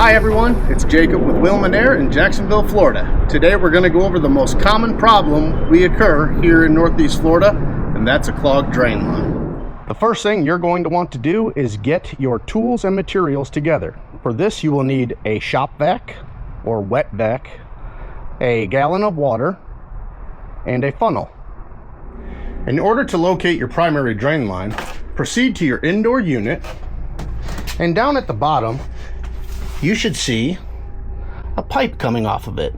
Hi everyone, it's Jacob with Wilman Air in Jacksonville, Florida. Today we're going to go over the most common problem we occur here in Northeast Florida, and that's a clogged drain line. The first thing you're going to want to do is get your tools and materials together. For this you will need a shop vac or wet vac, a gallon of water, and a funnel. In order to locate your primary drain line, proceed to your indoor unit, and down at the bottom you should see a pipe coming off of it.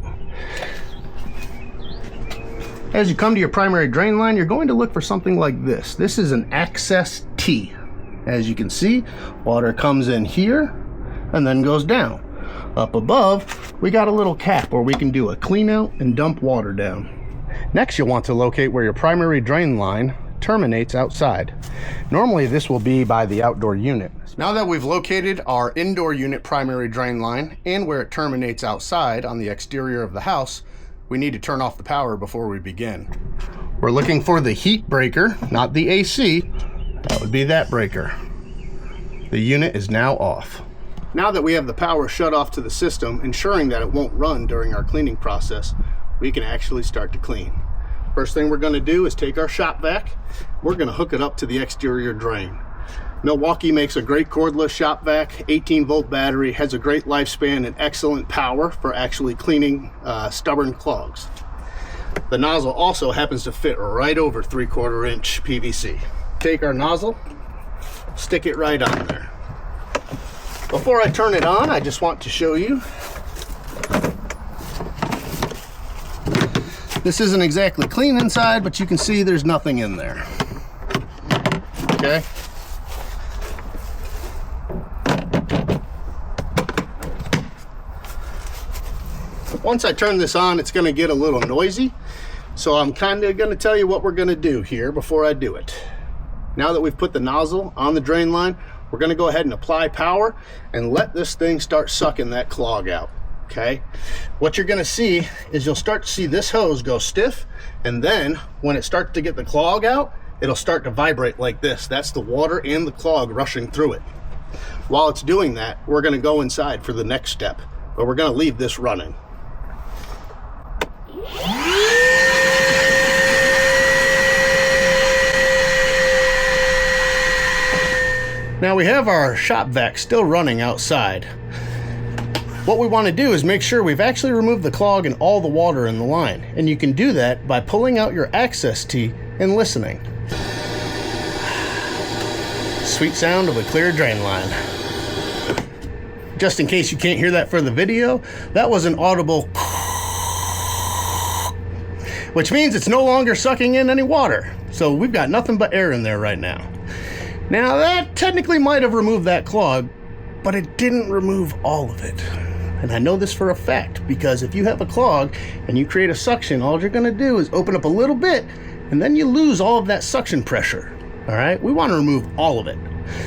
As you come to your primary drain line, you're going to look for something like this. This is an access T. As you can see, water comes in here and then goes down. Up above, we got a little cap where we can do a clean out and dump water down. Next, you'll want to locate where your primary drain line terminates outside. Normally this will be by the outdoor unit. Now that we've located our indoor unit primary drain line and where it terminates outside on the exterior of the house, we need to turn off the power before we begin. We're looking for the heat breaker, not the AC. That would be that breaker. The unit is now off. Now that we have the power shut off to the system, ensuring that it won't run during our cleaning process, we can actually start to clean. First thing we're going to do is take our shop vac. We're going to hook it up to the exterior drain. Milwaukee makes a great cordless shop vac, 18-volt battery, has a great lifespan and excellent power for actually cleaning stubborn clogs. The nozzle also happens to fit right over 3/4 inch PVC. Take our nozzle, stick it right on there. Before I turn it on, I just want to show you. This isn't exactly clean inside, but you can see there's nothing in there. Okay. Once I turn this on, it's going to get a little noisy. So I'm kind of going to tell you what we're going to do here before I do it. Now that we've put the nozzle on the drain line, we're going to go ahead and apply power and let this thing start sucking that clog out. Okay, what you're going to see is you'll start to see this hose go stiff, and then when it starts to get the clog out, it'll start to vibrate like this. That's the water and the clog rushing through it. While it's doing that, we're going to go inside for the next step, but we're going to leave this running. Now we have our shop vac still running outside. What we want to do is make sure we've actually removed the clog and all the water in the line. And you can do that by pulling out your access T and listening. Sweet sound of a clear drain line. Just in case you can't hear that for the video, that was an audible, which means it's no longer sucking in any water. So we've got nothing but air in there right now. Now that technically might have removed that clog, but it didn't remove all of it. And I know this for a fact, because if you have a clog and you create a suction, all you're going to do is open up a little bit and then you lose all of that suction pressure. All right, we want to remove all of it.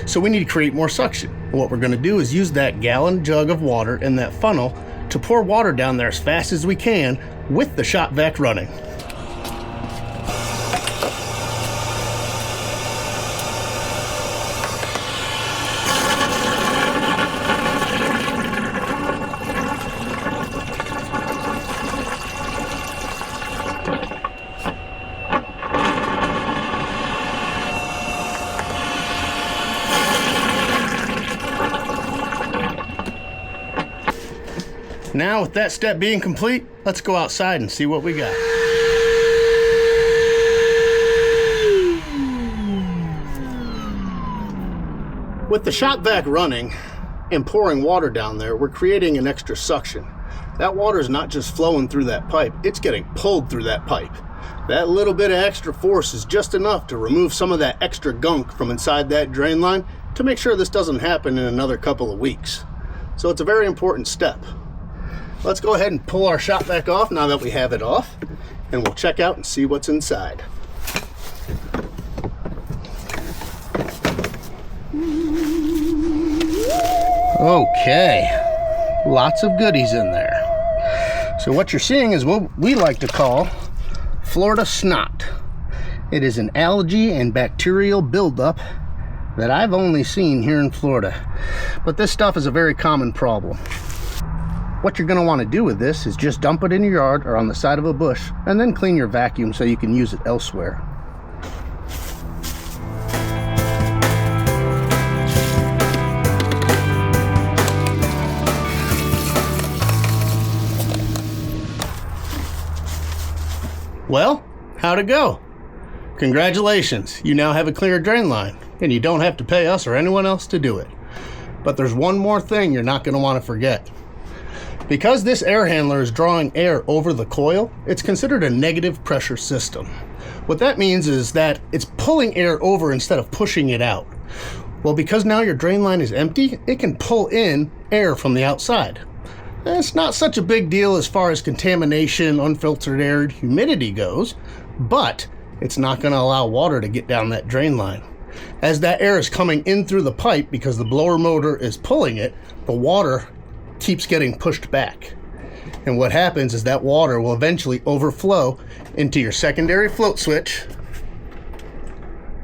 So we need to create more suction. And what we're going to do is use that gallon jug of water in that funnel to pour water down there as fast as we can with the shop vac running. Now, with that step being complete, let's go outside and see what we got. With the shop vac running and pouring water down there, we're creating an extra suction. That water is not just flowing through that pipe, it's getting pulled through that pipe. That little bit of extra force is just enough to remove some of that extra gunk from inside that drain line to make sure this doesn't happen in another couple of weeks. So it's a very important step. Let's go ahead and pull our shop vac off now that we have it off, and we'll check out and see what's inside. Okay, lots of goodies in there. So what you're seeing is what we like to call Florida snot. It is an algae and bacterial buildup that I've only seen here in Florida. But this stuff is a very common problem. What you're going to want to do with this is just dump it in your yard or on the side of a bush, and then clean your vacuum so you can use it elsewhere. Well, how'd it go? Congratulations, you now have a clear drain line, and you don't have to pay us or anyone else to do it. But there's one more thing you're not going to want to forget. Because this air handler is drawing air over the coil, it's considered a negative pressure system. What that means is that it's pulling air over instead of pushing it out. Well, because now your drain line is empty, it can pull in air from the outside. And it's not such a big deal as far as contamination, unfiltered air, humidity goes, but it's not going to allow water to get down that drain line. As that air is coming in through the pipe because the blower motor is pulling it, the water keeps getting pushed back. And what happens is that water will eventually overflow into your secondary float switch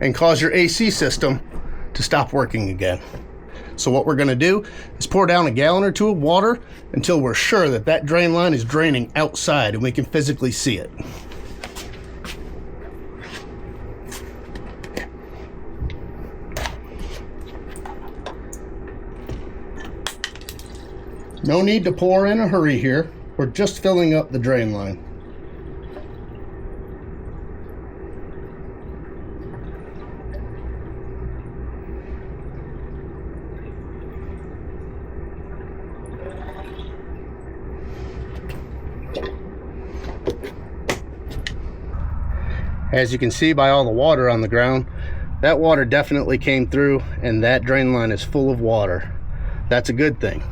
and cause your AC system to stop working again. So what we're going to do is pour down a gallon or two of water until we're sure that that drain line is draining outside and we can physically see it. No need to pour in a hurry here. We're just filling up the drain line. As you can see by all the water on the ground, that water definitely came through and that drain line is full of water. That's a good thing.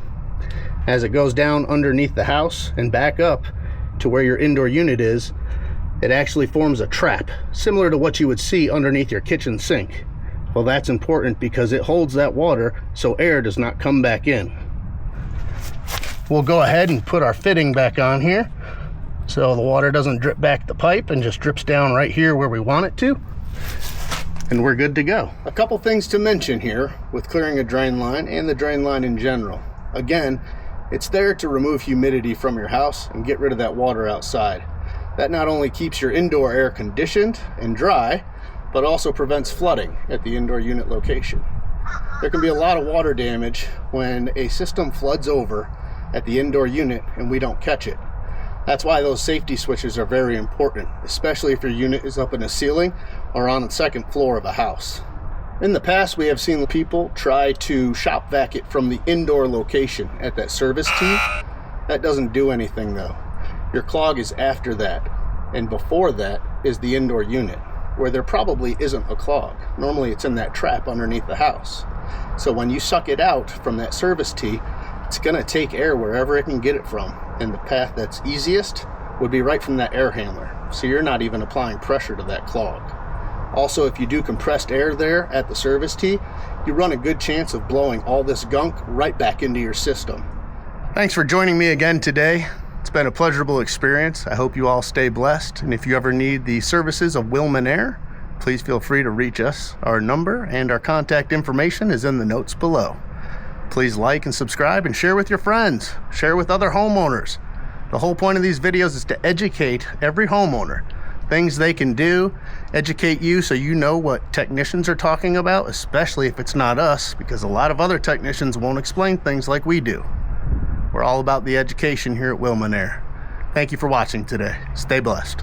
As it goes down underneath the house and back up to where your indoor unit is, it actually forms a trap, similar to what you would see underneath your kitchen sink. Well, that's important because it holds that water so air does not come back in. We'll go ahead and put our fitting back on here so the water doesn't drip back the pipe and just drips down right here where we want it to. And we're good to go. A couple things to mention here with clearing a drain line and the drain line in general. Again, it's there to remove humidity from your house and get rid of that water outside. That not only keeps your indoor air conditioned and dry, but also prevents flooding at the indoor unit location. There can be a lot of water damage when a system floods over at the indoor unit and we don't catch it. That's why those safety switches are very important, especially if your unit is up in a ceiling or on the second floor of a house. In the past, we have seen people try to shop vac it from the indoor location at that service tee. That doesn't do anything though. Your clog is after that, and before that is the indoor unit, where there probably isn't a clog. Normally it's in that trap underneath the house. So when you suck it out from that service tee, it's gonna take air wherever it can get it from, and the path that's easiest would be right from that air handler. So you're not even applying pressure to that clog. Also, if you do compressed air there at the service tee, you run a good chance of blowing all this gunk right back into your system. Thanks for joining me again today. It's been a pleasurable experience. I hope you all stay blessed. And if you ever need the services of Wilman Air, please feel free to reach us. Our number and our contact information is in the notes below. Please like and subscribe and share with your friends. Share with other homeowners. The whole point of these videos is to educate every homeowner. Things they can do, educate you so you know what technicians are talking about, especially if it's not us, because a lot of other technicians won't explain things like we do. We're all about the education here at Wilman Air. Thank you for watching today. Stay blessed.